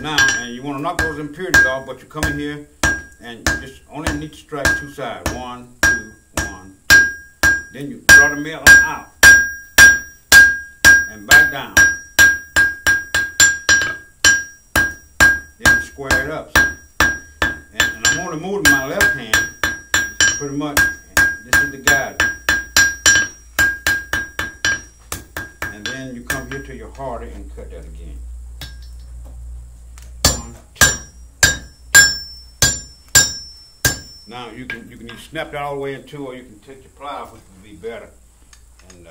Now, and you want to knock those impurities off, but you come in here and you just only need to strike two sides. 1, 2, 1, 2. Then you draw the mill out and back down. Then you square it up. And I'm only moving my left hand, pretty much. This is the guide. And then you come here to your harder and cut that again. 1, 2. Now you can either snap that all the way in two, or you can take your plow, which would be better, and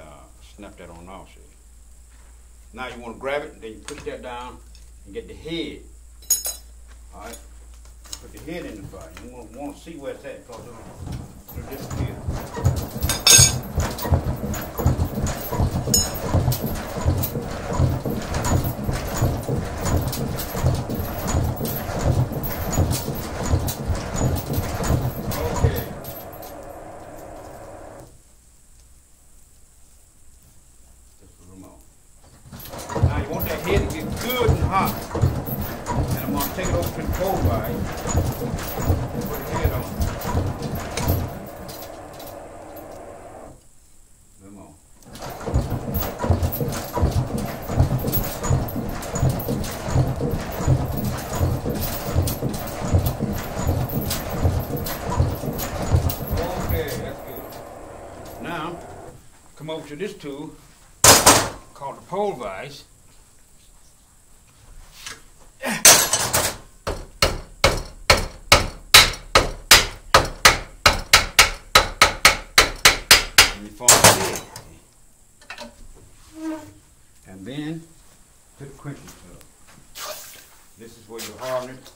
snap that on off. See. Now you want to grab it, and then you push that down and get the head. All right. Put the head in the fire. You want to see where it's at, because it'll disappear. Okay. Just a little more. Now you want that head to get good and hot. And I'm going to take it over to the cold vise. Put the head on. A little more. Okay, that's good. Now, come over to this tool called the pole vise. And then put the quenching tub. This is where you harden it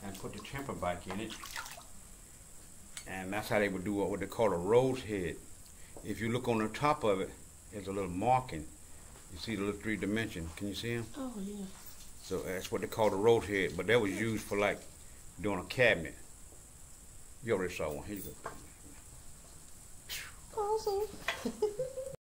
and put the temper back in it. And that's how they would do what they call a rose head. If you look on the top of it, there's a little marking. You see the little 3-dimension. Can you see them? Oh, yeah. So that's what they call the rose head. But that was used for like doing a cabinet. You already saw one. Here you go. Awesome.